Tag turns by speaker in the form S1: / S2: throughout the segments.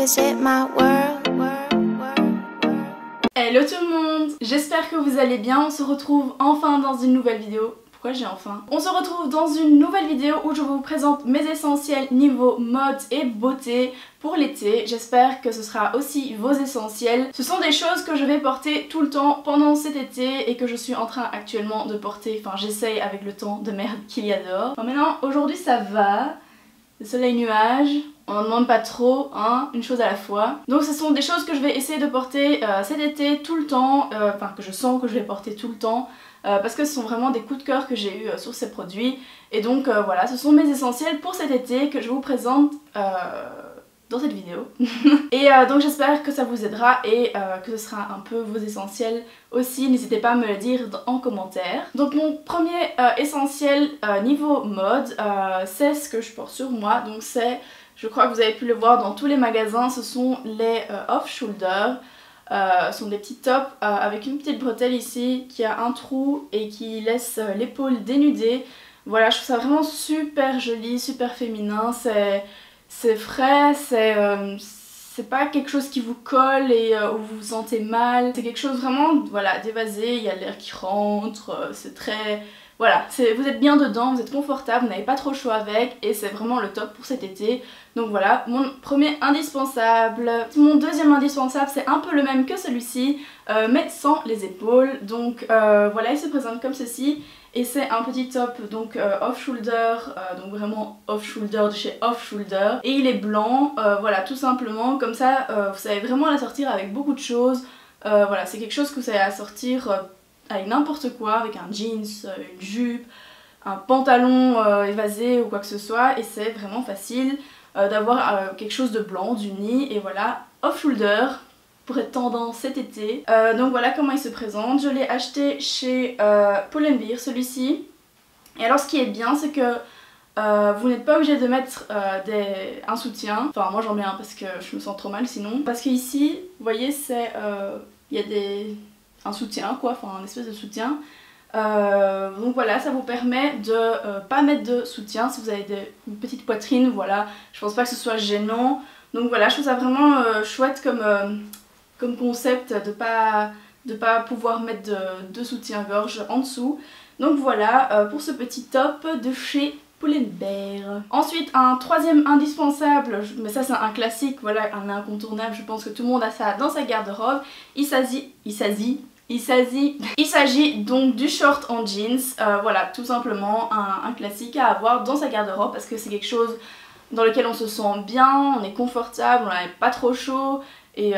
S1: visit my world.
S2: Hello tout le monde, j'espère que vous allez bien, on se retrouve enfin dans une nouvelle vidéo. Pourquoi j'ai enfin? On se retrouve dans une nouvelle vidéo où je vous présente mes essentiels niveau mode et beauté pour l'été. J'espère que ce sera aussi vos essentiels. Ce sont des choses que je vais porter tout le temps pendant cet été et que je suis en train actuellement de porter. Enfin, j'essaye avec le temps de merde qu'il y a dehors. Enfin, maintenant, aujourd'hui ça va. Le soleil nuage, on n'en demande pas trop, hein, une chose à la fois. Donc ce sont des choses que je vais essayer de porter cet été tout le temps, enfin que je sens que je vais porter tout le temps, parce que ce sont vraiment des coups de cœur que j'ai eu sur ces produits. Et donc voilà, ce sont mes essentiels pour cet été que je vous présente dans cette vidéo. Et donc j'espère que ça vous aidera et que ce sera un peu vos essentiels aussi. N'hésitez pas à me le dire en commentaire. Donc mon premier essentiel niveau mode, c'est ce que je porte sur moi. Donc c'est, je crois que vous avez pu le voir dans tous les magasins, ce sont les off-shoulder. Ce sont des petits tops avec une petite bretelle ici qui a un trou et qui laisse l'épaule dénudée. Voilà, je trouve ça vraiment super joli, super féminin. C'est frais, c'est pas quelque chose qui vous colle et où vous vous sentez mal. C'est quelque chose vraiment, voilà, d'évasé, il y a l'air qui rentre, c'est très... Voilà, vous êtes bien dedans, vous êtes confortable, vous n'avez pas trop chaud avec et c'est vraiment le top pour cet été. Donc voilà, mon premier indispensable. Mon deuxième indispensable, c'est un peu le même que celui-ci, mais sans les épaules. Donc voilà, il se présente comme ceci. Et c'est un petit top donc off-shoulder, donc vraiment off-shoulder de chez Off-Shoulder. Et il est blanc, voilà, tout simplement, comme ça vous savez vraiment l'assortir avec beaucoup de choses. Voilà, c'est quelque chose que vous savez assortir avec n'importe quoi, avec un jeans, une jupe, un pantalon évasé ou quoi que ce soit. Et c'est vraiment facile d'avoir quelque chose de blanc, d'uni, et voilà, off-shoulder. Pour être tendance cet été. Donc voilà comment il se présente. Je l'ai acheté chez Pull&Bear, celui-ci. Et alors ce qui est bien, c'est que vous n'êtes pas obligé de mettre un soutien. Enfin moi j'en mets un parce que je me sens trop mal sinon. Parce qu'ici, vous voyez, c'est il y a un soutien quoi, enfin un espèce de soutien. Donc voilà, ça vous permet de pas mettre de soutien si vous avez une petite poitrine, voilà. Je pense pas que ce soit gênant. Donc voilà, je trouve ça vraiment chouette comme concept de pas pouvoir mettre de soutien-gorge en dessous. Donc voilà pour ce petit top de chez Pull&Bear. Ensuite un troisième indispensable, mais ça c'est un classique, voilà, un incontournable, je pense que tout le monde a ça dans sa garde-robe. Il s'agit donc du short en jeans, voilà, tout simplement un classique à avoir dans sa garde-robe parce que c'est quelque chose dans lequel on se sent bien, on est confortable, on n'a pas trop chaud et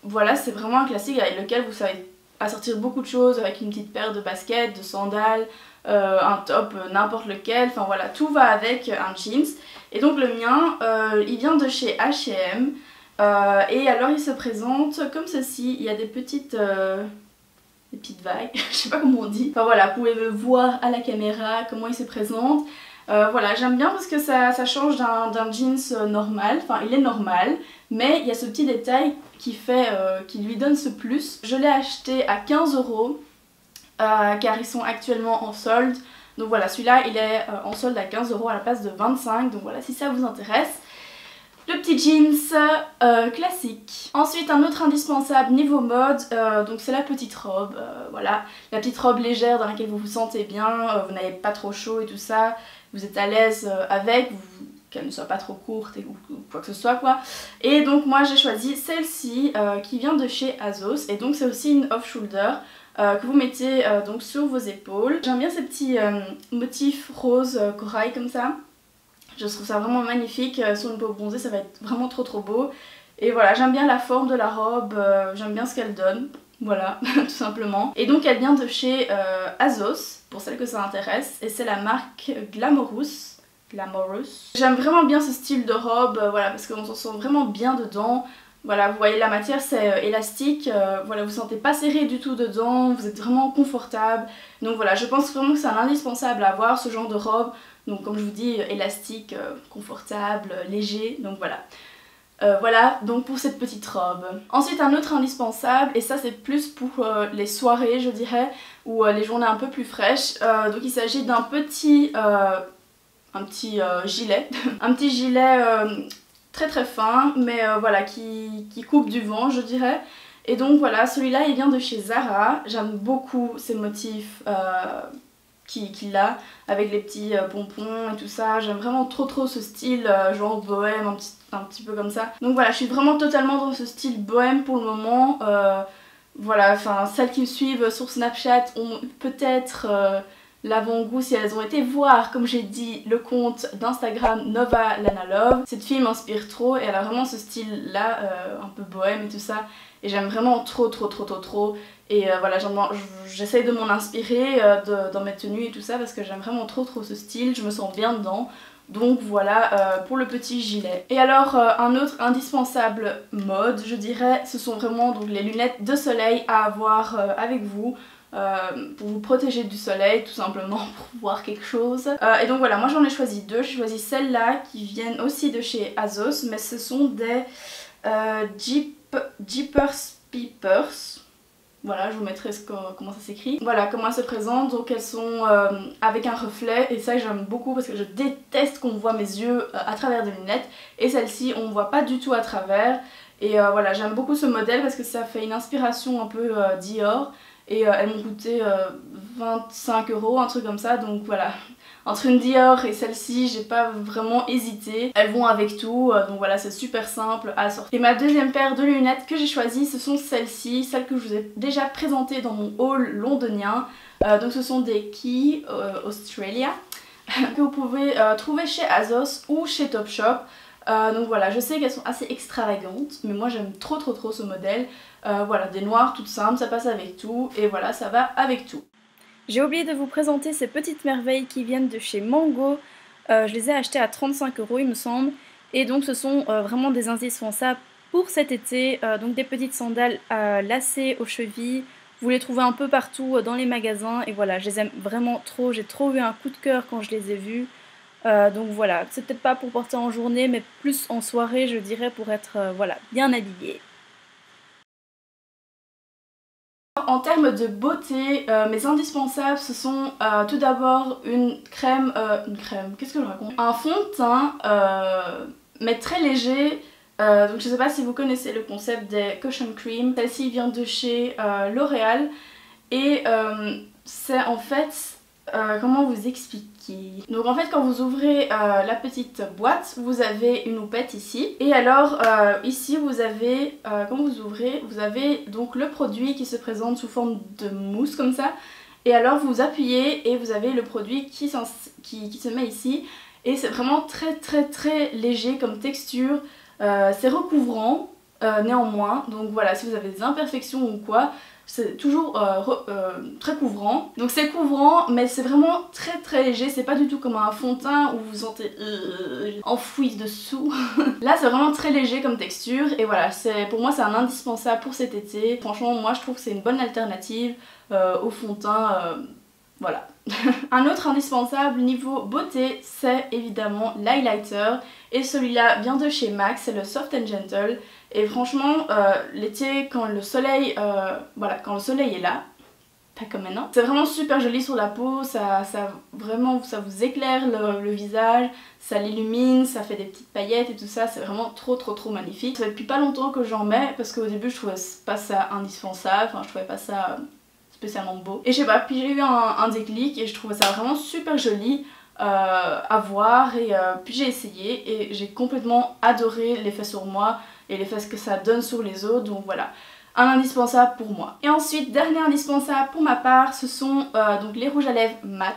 S2: voilà, c'est vraiment un classique avec lequel vous savez assortir beaucoup de choses, avec une petite paire de baskets, de sandales, un top, n'importe lequel, enfin voilà, tout va avec un jeans. Et donc le mien, il vient de chez H&M, et alors il se présente comme ceci, il y a des petites vagues, je sais pas comment on dit. Enfin voilà, vous pouvez le voir à la caméra comment il se présente. Voilà, j'aime bien parce que ça change d'un jeans normal, enfin il est normal, mais il y a ce petit détail qui lui donne ce plus. Je l'ai acheté à 15 € car ils sont actuellement en solde. Donc voilà, celui-là il est en solde à 15 € à la place de 25, donc voilà si ça vous intéresse. Le petit jeans classique. Ensuite un autre indispensable niveau mode, donc c'est la petite robe, voilà. La petite robe légère dans laquelle vous vous sentez bien, vous n'avez pas trop chaud et tout ça. Vous êtes à l'aise avec, qu'elle ne soit pas trop courte ou quoi que ce soit quoi. Et donc moi j'ai choisi celle-ci qui vient de chez Azos. Et donc c'est aussi une off-shoulder que vous mettez donc sur vos épaules. J'aime bien ces petits motifs rose corail comme ça. Je trouve ça vraiment magnifique, sur une peau bronzée ça va être vraiment trop beau. Et voilà, j'aime bien la forme de la robe, j'aime bien ce qu'elle donne. Voilà, tout simplement. Et donc elle vient de chez Azos, pour celles que ça intéresse, et c'est la marque Glamorous. J'aime vraiment bien ce style de robe, voilà, parce qu'on s'en sent vraiment bien dedans. Voilà, vous voyez la matière c'est élastique, voilà, vous ne sentez pas serré du tout dedans, vous êtes vraiment confortable. Donc voilà, je pense vraiment que c'est un indispensable à avoir ce genre de robe. Donc comme je vous dis, élastique, confortable, léger, donc voilà. Voilà donc pour cette petite robe. Ensuite un autre indispensable, et ça c'est plus pour les soirées je dirais, ou les journées un peu plus fraîches. Donc il s'agit d'un petit gilet. Un petit gilet très très fin, mais voilà, qui coupe du vent, je dirais. Et donc voilà, celui-là il vient de chez Zara. J'aime beaucoup ces motifs qu'il a avec les petits pompons et tout ça. J'aime vraiment trop ce style genre bohème, un petit peu comme ça. Donc voilà, je suis vraiment totalement dans ce style bohème pour le moment. Voilà, enfin celles qui me suivent sur Snapchat ont peut-être l'avant-goût si elles ont été voir, comme j'ai dit, le compte d'Instagram Nova Lana Love. Cette fille m'inspire trop et elle a vraiment ce style là, un peu bohème et tout ça. Et j'aime vraiment trop. Et voilà, j'essaye de m'en inspirer dans mes tenues et tout ça parce que j'aime vraiment trop ce style, je me sens bien dedans. Donc voilà pour le petit gilet. Et alors un autre indispensable mode, je dirais, ce sont vraiment donc les lunettes de soleil à avoir avec vous. Pour vous protéger du soleil, tout simplement pour voir quelque chose. Et donc voilà, moi j'en ai choisi deux. J'ai choisi celles-là qui viennent aussi de chez ASOS, mais ce sont des Jeepers Peepers. Voilà, je vous mettrai comment ça s'écrit. Voilà comment elles se présentent. Donc elles sont avec un reflet et ça j'aime beaucoup parce que je déteste qu'on voit mes yeux à travers des lunettes. Et celle-ci on ne voit pas du tout à travers. Et voilà, j'aime beaucoup ce modèle parce que ça fait une inspiration un peu Dior. Et elles m'ont coûté 25 €, un truc comme ça. Donc voilà, entre une Dior et celle-ci, j'ai pas vraiment hésité. Elles vont avec tout, donc voilà, c'est super simple à sortir. Et ma deuxième paire de lunettes que j'ai choisi, ce sont celles-ci, celles que je vous ai déjà présentées dans mon haul londonien. Donc ce sont des Quay Australia que vous pouvez trouver chez ASOS ou chez Topshop. Donc voilà, je sais qu'elles sont assez extravagantes, mais moi j'aime trop ce modèle. Voilà, des noirs toutes simples, ça passe avec tout, et voilà, ça va avec tout. J'ai oublié de vous présenter ces petites merveilles qui viennent de chez Mango. Je les ai achetées à 35 € il me semble, et donc ce sont vraiment des indispensables pour cet été. Donc des petites sandales lacées aux chevilles. Vous les trouvez un peu partout dans les magasins, et voilà, je les aime vraiment trop. J'ai trop eu un coup de cœur quand je les ai vues. Donc voilà, c'est peut-être pas pour porter en journée, mais plus en soirée, je dirais, pour être voilà, bien habillée. En termes de beauté, mes indispensables, ce sont tout d'abord une crème, qu'est-ce que je raconte? Un fond de teint, mais très léger. Donc je sais pas si vous connaissez le concept des Cushion Cream. Celle-ci vient de chez L'Oréal et c'est en fait, comment vous expliquer? Donc en fait quand vous ouvrez la petite boîte, vous avez une houppette ici. Et alors ici vous avez, quand vous ouvrez, vous avez donc le produit qui se présente sous forme de mousse comme ça. Et alors vous appuyez et vous avez le produit qui se met ici. Et c'est vraiment très léger comme texture. C'est recouvrant néanmoins. Donc voilà, si vous avez des imperfections ou quoi, c'est toujours très couvrant. Donc c'est couvrant, mais c'est vraiment très léger. C'est pas du tout comme un fond de teint où vous vous sentez enfoui dessous. Là c'est vraiment très léger comme texture. Et voilà, pour moi c'est un indispensable pour cet été. Franchement moi je trouve que c'est une bonne alternative au fond de teint. Voilà. Un autre indispensable niveau beauté, c'est évidemment l'highlighter. Et celui-là vient de chez MAC, c'est le Soft and Gentle. Et franchement, l'été, quand le soleil est là, pas comme maintenant, c'est vraiment super joli sur la peau, ça vous éclaire le visage, ça l'illumine, ça fait des petites paillettes et tout ça, c'est vraiment trop magnifique. Ça fait depuis pas longtemps que j'en mets, parce qu'au début je trouvais pas ça indispensable, enfin je trouvais pas ça spécialement beau. Et je sais pas, puis j'ai eu un déclic et je trouvais ça vraiment super joli à voir. Et puis j'ai essayé et j'ai complètement adoré l'effet sur moi et l'effet que ça donne sur les autres. Donc voilà, un indispensable pour moi. Et ensuite, dernier indispensable pour ma part, ce sont donc les rouges à lèvres mat.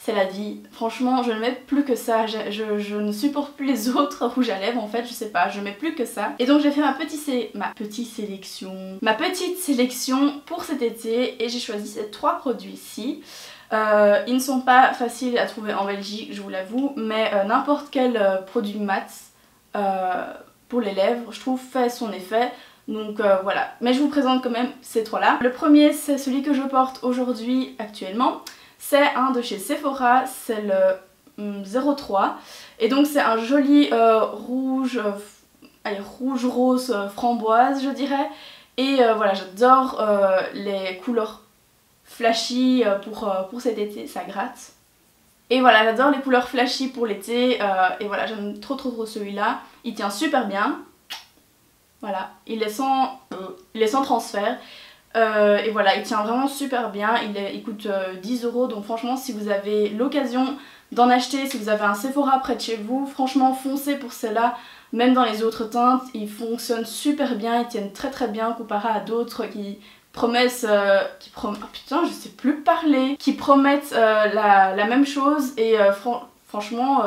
S2: C'est la vie. Franchement, je ne mets plus que ça. Je ne supporte plus les autres rouges à lèvres en fait, je sais pas, je mets plus que ça. Et donc j'ai fait ma petite sélection pour cet été et j'ai choisi ces 3 produits-ci. Ils ne sont pas faciles à trouver en Belgique, je vous l'avoue, mais n'importe quel produit mat pour les lèvres, je trouve, fait son effet. Donc voilà, mais je vous présente quand même ces 3-là. Le premier, c'est celui que je porte aujourd'hui actuellement. C'est un de chez Sephora, c'est le 03. Et donc c'est un joli rouge rose framboise je dirais. Et voilà, j'adore les couleurs flashy pour cet été, ça gratte. Et voilà, j'adore les couleurs flashy pour l'été et voilà, j'aime trop celui-là. Il tient super bien. Voilà, il est sans transfert. Et voilà, il tient vraiment super bien, il coûte 10 €, donc franchement si vous avez l'occasion d'en acheter, si vous avez un Sephora près de chez vous, franchement foncez pour celle-là. Même dans les autres teintes, ils fonctionnent super bien, ils tiennent très bien comparé à d'autres qui promettent, oh putain je sais plus parler, qui promettent la même chose et franchement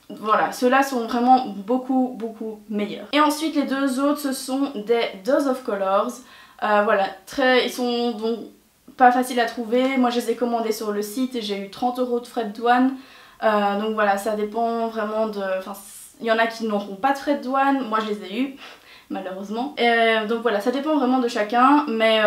S2: voilà, ceux-là sont vraiment beaucoup meilleurs. Et ensuite les deux autres ce sont des Dose of Colors. Voilà, ils sont donc pas faciles à trouver. Moi je les ai commandés sur le site et j'ai eu 30 € de frais de douane. Donc voilà, ça dépend vraiment de... Enfin, il y en a qui n'auront pas de frais de douane, moi je les ai eu malheureusement. Donc voilà, ça dépend vraiment de chacun. Mais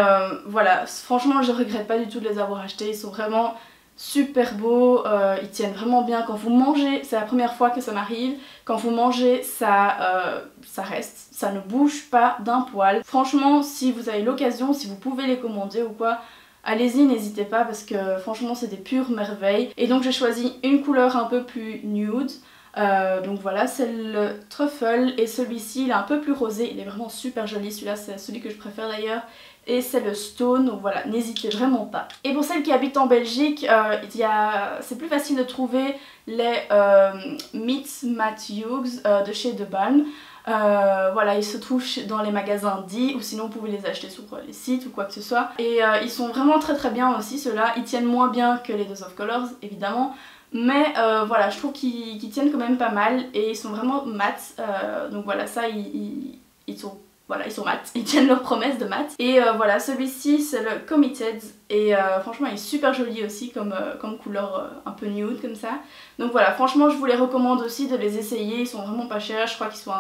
S2: voilà, franchement je regrette pas du tout de les avoir achetés. Ils sont vraiment super beaux, ils tiennent vraiment bien quand vous mangez. C'est la première fois que ça m'arrive. Quand vous mangez, ça reste, ça ne bouge pas d'un poil. Franchement, si vous avez l'occasion, si vous pouvez les commander ou quoi, allez-y, n'hésitez pas parce que franchement c'est des pures merveilles. Et donc j'ai choisi une couleur un peu plus nude. Donc voilà, c'est le truffle et celui-ci il est un peu plus rosé, il est vraiment super joli, celui-là c'est celui que je préfère d'ailleurs. Et c'est le stone, donc voilà, n'hésitez vraiment pas. Et pour celles qui habitent en Belgique, c'est plus facile de trouver les Meet Matthews de chez De Balm. Voilà, ils se trouvent dans les magasins dits ou sinon vous pouvez les acheter sur les sites ou quoi que ce soit. Et ils sont vraiment très bien aussi ceux-là, ils tiennent moins bien que les Dose of Colors évidemment. Mais voilà, je trouve qu'ils tiennent quand même pas mal et ils sont vraiment mat. Donc voilà, ça ils sont... Voilà, ils sont mat, ils tiennent leurs promesses de mat. Et voilà, celui-ci c'est le Committed et franchement il est super joli aussi comme couleur un peu nude comme ça. Donc voilà, franchement je vous les recommande aussi de les essayer, ils sont vraiment pas chers, je crois qu'ils sont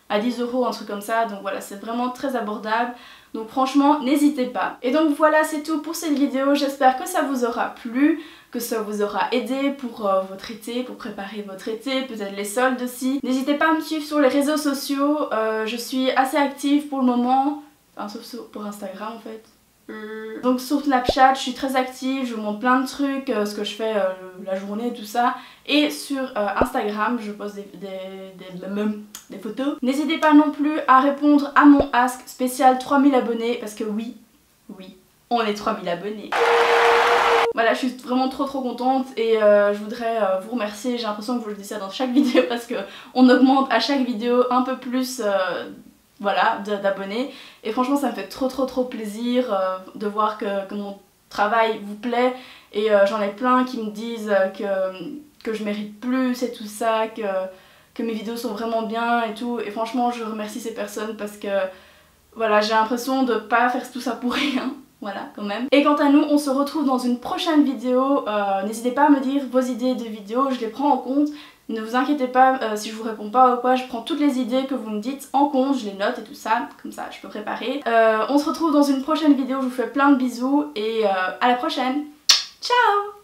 S2: à 10 €, un truc comme ça. Donc voilà, c'est vraiment très abordable. Donc franchement, n'hésitez pas. Et donc voilà, c'est tout pour cette vidéo. J'espère que ça vous aura plu, que ça vous aura aidé pour votre été, pour préparer votre été, peut-être les soldes aussi. N'hésitez pas à me suivre sur les réseaux sociaux. Je suis assez active pour le moment, enfin sauf pour Instagram en fait. Donc sur Snapchat je suis très active, je vous montre plein de trucs, ce que je fais la journée, tout ça. Et sur Instagram je poste des photos. N'hésitez pas non plus à répondre à mon ask spécial 3000 abonnés parce que oui, on est 3000 abonnés. Voilà, je suis vraiment trop contente et je voudrais vous remercier. J'ai l'impression que je vous le dis ça dans chaque vidéo parce que on augmente à chaque vidéo un peu plus voilà, d'abonnés. Et franchement ça me fait trop plaisir de voir que mon travail vous plaît. Et j'en ai plein qui me disent que je mérite plus et tout ça, que mes vidéos sont vraiment bien et tout. Et franchement je remercie ces personnes parce que voilà, j'ai l'impression de pas faire tout ça pour rien. Voilà, quand même. Et quant à nous, on se retrouve dans une prochaine vidéo. N'hésitez pas à me dire vos idées de vidéos, je les prends en compte. Ne vous inquiétez pas si je vous réponds pas ou quoi, je prends toutes les idées que vous me dites en compte, je les note et tout ça, comme ça je peux préparer. On se retrouve dans une prochaine vidéo, je vous fais plein de bisous et à la prochaine. Ciao!